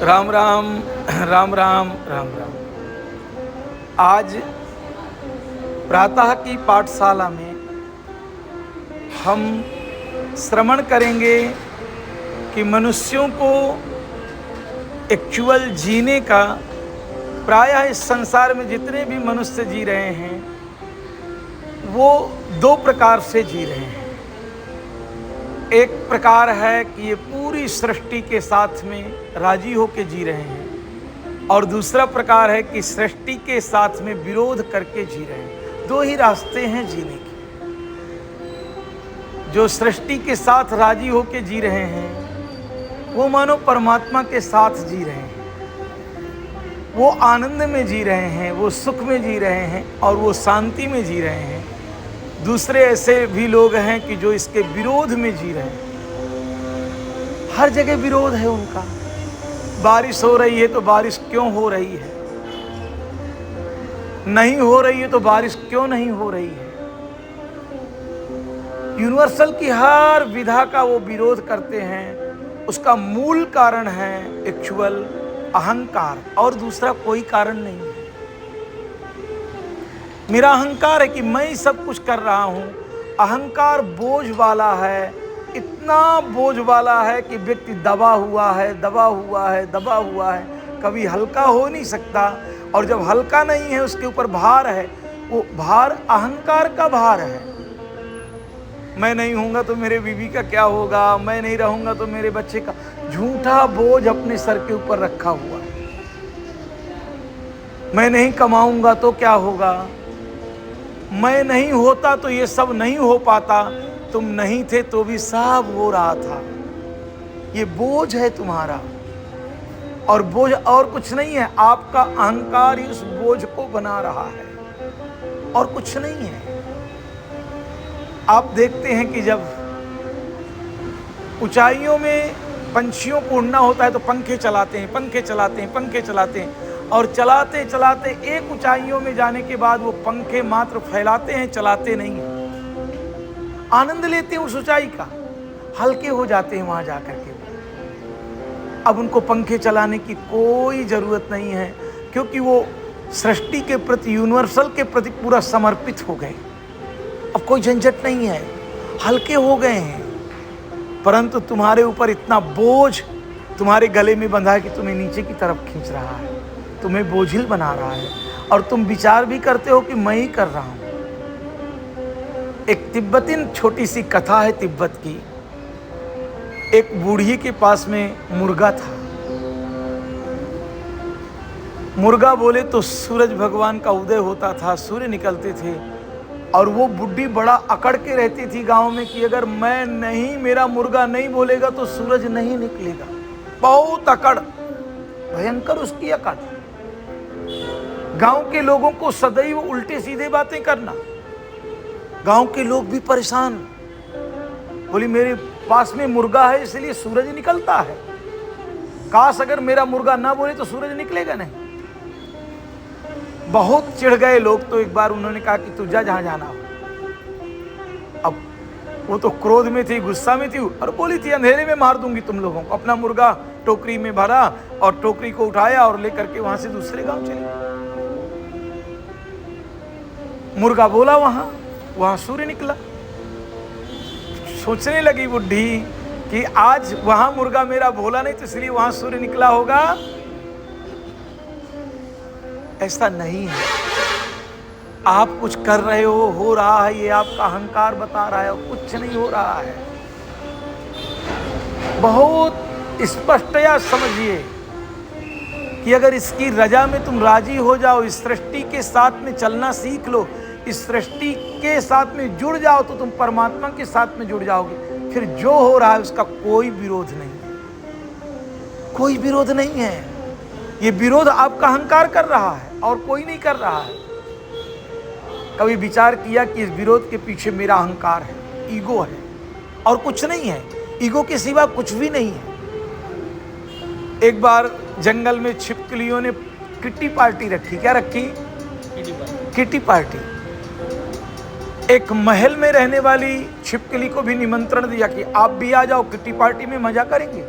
राम राम राम राम राम राम। आज प्रातः की पाठशाला में हम श्रवण करेंगे कि मनुष्यों को एक्चुअल जीने का, प्रायः इस संसार में जितने भी मनुष्य जी रहे हैं वो दो प्रकार से जी रहे हैं। एक प्रकार है कि ये पूरी सृष्टि के साथ में राजी होकर जी रहे हैं, और दूसरा प्रकार है कि सृष्टि के साथ में विरोध करके जी रहे हैं। दो ही रास्ते हैं जीने के। जो सृष्टि के साथ राजी होकर जी रहे हैं वो मानो परमात्मा के साथ जी रहे हैं, वो आनंद में जी रहे हैं, वो सुख में जी रहे हैं और वो शांति में जी रहे हैं। दूसरे ऐसे भी लोग हैं कि जो इसके विरोध में जी रहे हैं, हर जगह विरोध है उनका। बारिश हो रही है तो बारिश क्यों हो रही है, नहीं हो रही है तो बारिश क्यों नहीं हो रही है। यूनिवर्सल की हर विधा का वो विरोध करते हैं। उसका मूल कारण है एक्चुअल अहंकार, और दूसरा कोई कारण नहीं है। मेरा अहंकार है कि मैं ही सब कुछ कर रहा हूं। अहंकार बोझ वाला है, इतना बोझ वाला है कि व्यक्ति दबा हुआ है, दबा हुआ है, दबा हुआ है, कभी हल्का हो नहीं सकता। और जब हल्का नहीं है, उसके ऊपर भार है, वो भार अहंकार का भार है। मैं नहीं होऊंगा तो मेरे बीवी का क्या होगा, मैं नहीं रहूंगा तो मेरे बच्चे का। झूठा बोझ अपने सर के ऊपर रखा हुआ है। मैं नहीं कमाऊंगा तो क्या होगा, मैं नहीं होता तो ये सब नहीं हो पाता, तुम नहीं थे तो भी सब हो रहा था। ये बोझ है तुम्हारा, और बोझ और कुछ नहीं है। आपका अहंकार ही उस बोझ को बना रहा है, और कुछ नहीं है। आप देखते हैं कि जब ऊंचाइयों में पंछियों को उड़ना होता है तो पंखे चलाते हैं, पंखे चलाते हैं, पंखे चलाते हैं, और चलाते चलाते एक ऊंचाइयों में जाने के बाद वो पंखे मात्र फैलाते हैं, चलाते नहीं हैं। आनंद लेते हैं उस ऊंचाई का, हल्के हो जाते हैं वहां जाकर के। अब उनको पंखे चलाने की कोई जरूरत नहीं है, क्योंकि वो सृष्टि के प्रति, यूनिवर्सल के प्रति पूरा समर्पित हो गए। अब कोई झंझट नहीं है, हल्के हो गए हैं। परंतु तुम्हारे ऊपर इतना बोझ तुम्हारे गले में बंधा है कि तुम्हें नीचे की तरफ खींच रहा है, तुम्हें बोझिल बना रहा है, और तुम विचार भी करते हो कि मैं ही कर रहा हूं। एक तिब्बतीन छोटी सी कथा है तिब्बत की। एक बूढ़ी के पास में मुर्गा था। मुर्गा बोले तो सूरज भगवान का उदय होता था, सूर्य निकलते थे, और वो बुढ़ी बड़ा अकड़ के रहती थी गांव में कि अगर मैं नहीं, मेरा मुर्गा नहीं बोलेगा तो सूरज नहीं निकलेगा। बहुत अकड़, भयंकर उसकी अकड़। गांव के लोगों को सदैव उल्टे सीधे बातें करना। गांव के लोग भी परेशान। बोली मेरे पास में मुर्गा है इसलिए सूरज निकलता है, काश अगर मेरा मुर्गा ना बोले तो सूरज निकलेगा नहीं। बहुत चिढ़ गए लोग। तो एक बार उन्होंने कहा कि तू जा जहां जाना हो। अब वो तो क्रोध में थी, गुस्सा में थी, और बोली थी अंधेरे में मार दूंगी तुम लोगों को। अपना मुर्गा टोकरी में भरा और टोकरी को उठाया और लेकर के वहां से दूसरे गांव चली। मुर्गा बोला वहां सूर्य निकला। सोचने लगी बुढ़ी कि आज वहां मुर्गा मेरा बोला नहीं तो इसलिए वहां सूर्य निकला होगा। ऐसा नहीं है। आप कुछ कर रहे हो रहा है, ये आपका अहंकार बता रहा है, और कुछ नहीं हो रहा है। बहुत स्पष्टया समझिए कि अगर इसकी रजा में तुम राजी हो जाओ, इस सृष्टि के साथ में चलना सीख लो, इस सृष्टि के साथ में जुड़ जाओ, तो तुम परमात्मा के साथ में जुड़ जाओगे। फिर जो हो रहा है उसका कोई विरोध नहीं है, कोई विरोध नहीं है। ये विरोध आपका अहंकार कर रहा है और कोई नहीं कर रहा है। कभी विचार किया कि इस विरोध के पीछे मेरा अहंकार है, ईगो है, और कुछ नहीं है। ईगो के सिवा कुछ भी नहीं है। एक बार जंगल में छिपकलियों ने किट्टी पार्टी रखी। क्या रखी? Kitty party. एक महल में रहने वाली छिपकली को भी निमंत्रण दिया कि आप भी आ जाओ, किट्टी पार्टी में मजा करेंगे।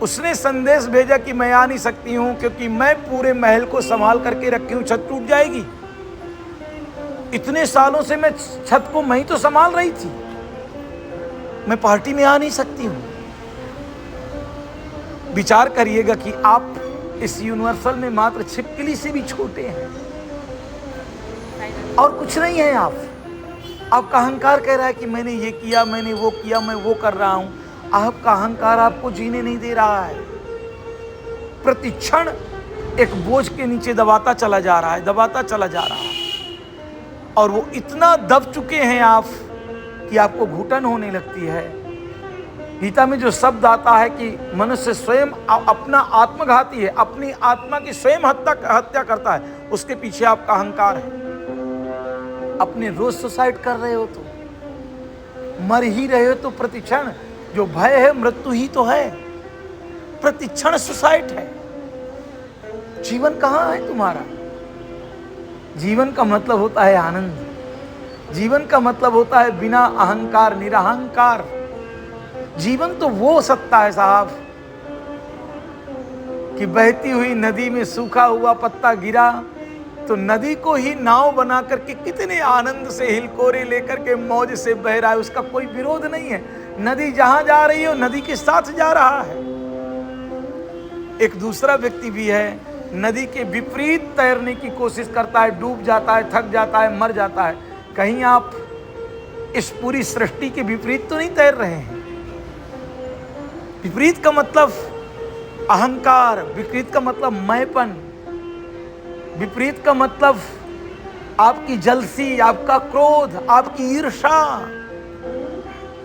उसने संदेश भेजा कि मैं आ नहीं सकती हूं क्योंकि मैं पूरे महल को संभाल करके रखी हूं, छत टूट जाएगी। इतने सालों से मैं छत को मैं ही तो संभाल रही थी, मैं पार्टी में आ नहीं सकती हूं। विचार करिएगा कि आप इस यूनिवर्सल में मात्र छिपकली से भी छोटे हैं और कुछ नहीं है। आपका अहंकार कह रहा है कि मैंने ये किया, मैंने वो किया, मैं वो कर रहा हूं। आपका अहंकार आपको जीने नहीं दे रहा है। प्रतिक्षण एक बोझ के नीचे दबाता चला जा रहा है, दबाता चला जा रहा है, और वो इतना दब चुके हैं आप कि आपको घुटन होने लगती है। गीता में जो शब्द आता है कि मनुष्य स्वयं अपना आत्मघाती है, अपनी आत्मा की स्वयं हत्या करता है, उसके पीछे आपका अहंकार है। अपने रोज सुसाइड कर रहे हो तो, मर ही रहे हो तो प्रतिक्षण जो भय है मृत्यु ही तो है, प्रतिक्षण सुसाइड है। जीवन कहाँ है तुम्हारा? जीवन का मतलब होता है आनंद, जीवन का मतलब होता है बिना अहंकार, निरहंकार। जीवन तो वो सत्ता है साहब कि बहती हुई नदी में सूखा हुआ पत्ता गिरा तो नदी को ही नाव बना करके कितने आनंद से हिलकोरे लेकर के मौज से बह रहा है, उसका कोई विरोध नहीं है। नदी जहां जा रही है नदी के साथ जा रहा है। एक दूसरा व्यक्ति भी है, नदी के विपरीत तैरने की कोशिश करता है, डूब जाता है, थक जाता है, मर जाता है। कहीं आप इस पूरी सृष्टि के विपरीत तो नहीं तैर रहे हैं? विपरीत का मतलब अहंकार, विपरीत का मतलब मैंपन, विपरीत का मतलब आपकी जलसी, आपका क्रोध, आपकी ईर्ष्या।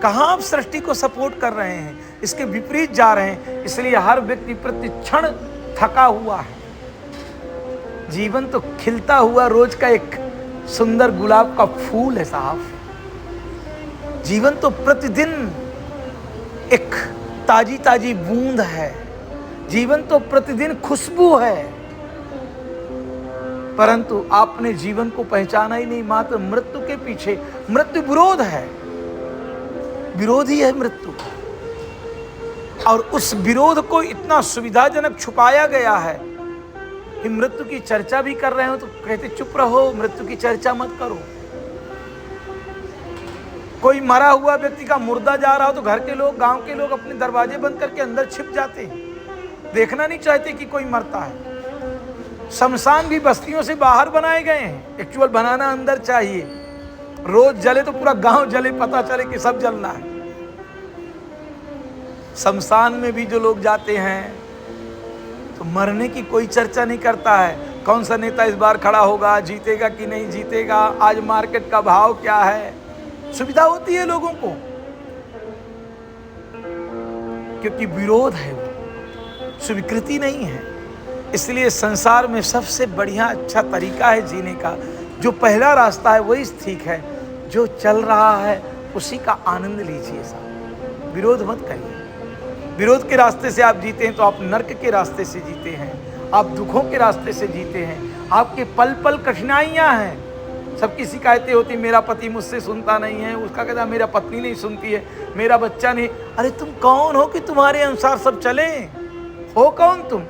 कहां आप सृष्टि को सपोर्ट कर रहे हैं? इसके विपरीत जा रहे हैं। इसलिए हर व्यक्ति प्रतिक्षण थका हुआ है। जीवन तो खिलता हुआ रोज का एक सुंदर गुलाब का फूल है साहब। जीवन तो प्रतिदिन एक ताजी ताजी बूंद है। जीवन तो प्रतिदिन खुशबू है। परंतु आपने जीवन को पहचाना ही नहीं, मात्र मृत्यु के पीछे। मृत्यु विरोध है, विरोधी है मृत्यु, और उस विरोध को इतना सुविधाजनक छुपाया गया है कि मृत्यु की चर्चा भी कर रहे हो तो कहते चुप रहो, मृत्यु की चर्चा मत करो। कोई मरा हुआ व्यक्ति का मुर्दा जा रहा हो तो घर के लोग, गांव के लोग अपने दरवाजे बंद करके अंदर छिप जाते हैं, देखना नहीं चाहते कि कोई मरता है। शमशान भी बस्तियों से बाहर बनाए गए हैं, एक्चुअल बनाना अंदर चाहिए। रोज जले तो पूरा गांव जले, पता चले कि सब जलना है। शमशान में भी जो लोग जाते हैं तो मरने की कोई चर्चा नहीं करता है। कौन सा नेता इस बार खड़ा होगा, जीतेगा कि नहीं जीतेगा, आज मार्केट का भाव क्या है। सुविधा होती है लोगों को क्योंकि विरोध है, वो स्वीकृति नहीं है। इसलिए संसार में सबसे बढ़िया अच्छा तरीका है जीने का, जो पहला रास्ता है वही ठीक है। जो चल रहा है उसी का आनंद लीजिए साहब, विरोध मत करिए। विरोध के रास्ते से आप जीते हैं तो आप नर्क के रास्ते से जीते हैं, आप दुखों के रास्ते से जीते हैं। आपके पल पल कठिनाइयां हैं। सबकी शिकायतें होती, मेरा पति मुझसे सुनता नहीं है, उसका कहता मेरा पत्नी नहीं सुनती है, मेरा बच्चा नहीं। अरे तुम कौन हो कि तुम्हारे अनुसार सब चले? हो कौन तुम?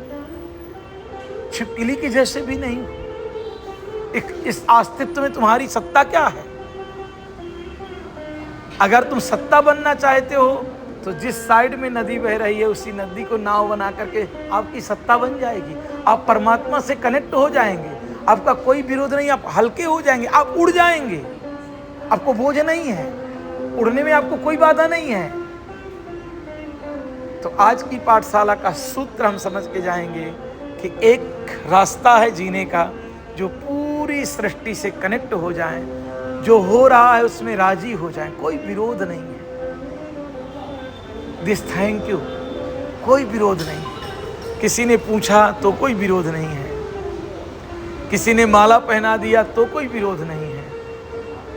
छिपकली की जैसे भी नहीं। इस अस्तित्व में तुम्हारी सत्ता क्या है? अगर तुम सत्ता बनना चाहते हो तो जिस साइड में नदी बह रही है उसी नदी को नाव बना करके आपकी सत्ता बन जाएगी। आप परमात्मा से कनेक्ट हो जाएंगे, आपका कोई विरोध नहीं, आप हल्के हो जाएंगे, आप उड़ जाएंगे। आपको बोझ नहीं है, उड़ने में आपको कोई बाधा नहीं है। तो आज की पाठशाला का सूत्र हम समझ के जाएंगे कि एक रास्ता है जीने का, जो पूरी सृष्टि से कनेक्ट हो जाए, जो हो रहा है उसमें राजी हो जाए, कोई विरोध नहीं है। दिस थैंक यू, कोई विरोध नहीं। किसी ने पूछा तो कोई विरोध नहीं है, किसी ने माला पहना दिया तो कोई विरोध नहीं है,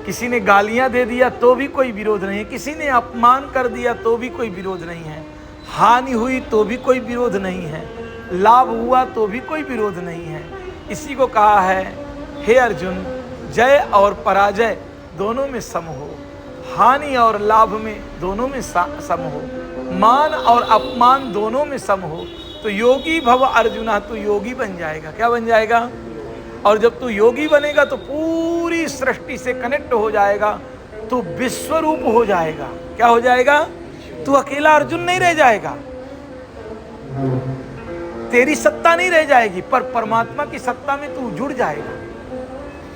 किसी ने गालियां दे दिया तो भी कोई विरोध नहीं है, किसी ने अपमान कर दिया तो भी कोई विरोध नहीं है, हानि हुई तो भी कोई विरोध नहीं है, लाभ हुआ तो भी कोई विरोध नहीं है। इसी को कहा है, हे अर्जुन, जय और पराजय दोनों में सम हो, हानि और लाभ में दोनों में सम हो, मान और अपमान दोनों में सम हो तो योगी भव अर्जुना, तू योगी बन जाएगा। क्या बन जाएगा? और जब तू योगी बनेगा तो पूरी सृष्टि से कनेक्ट हो जाएगा, तू विश्वरूप हो जाएगा। क्या हो जाएगा? तू अकेला अर्जुन नहीं रह जाएगा, तेरी सत्ता नहीं रह जाएगी, पर परमात्मा की सत्ता में तू जुड़ जाएगा।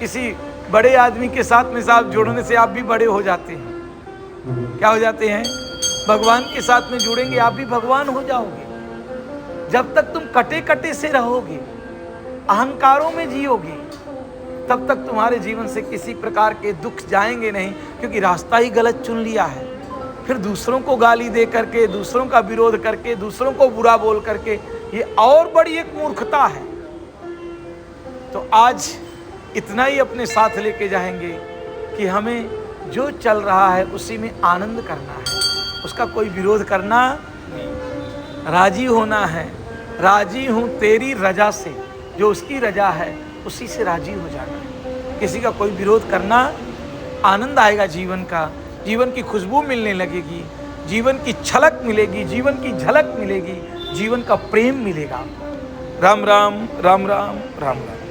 किसी बड़े आदमी के साथ में साहब जुड़ने से आप भी बड़े हो जाते हैं। क्या हो जाते हैं? भगवान के साथ में जुड़ेंगे आप भी भगवान हो जाओगे। जब तक तुम कटे कटे से रहोगे, अहंकारों में जियोगे, तब तक तुम्हारे जीवन से किसी प्रकार के दुख जाएंगे नहीं, क्योंकि रास्ता ही गलत चुन लिया है। फिर दूसरों को गाली दे करके, दूसरों का विरोध करके, दूसरों को बुरा बोल करके, ये और बड़ी एक मूर्खता है। तो आज इतना ही अपने साथ लेके जाएंगे कि हमें जो चल रहा है उसी में आनंद करना है, उसका कोई विरोध करना नहीं, राजी होना है। राजी हूँ तेरी रजा से, जो उसकी रजा है उसी से राजी हो जाना है। किसी का कोई विरोध करना, आनंद आएगा जीवन का, जीवन की खुशबू मिलने लगेगी, जीवन की छलक मिलेगी, जीवन की झलक मिलेगी, जीवन का प्रेम मिलेगा। राम राम राम राम राम राम।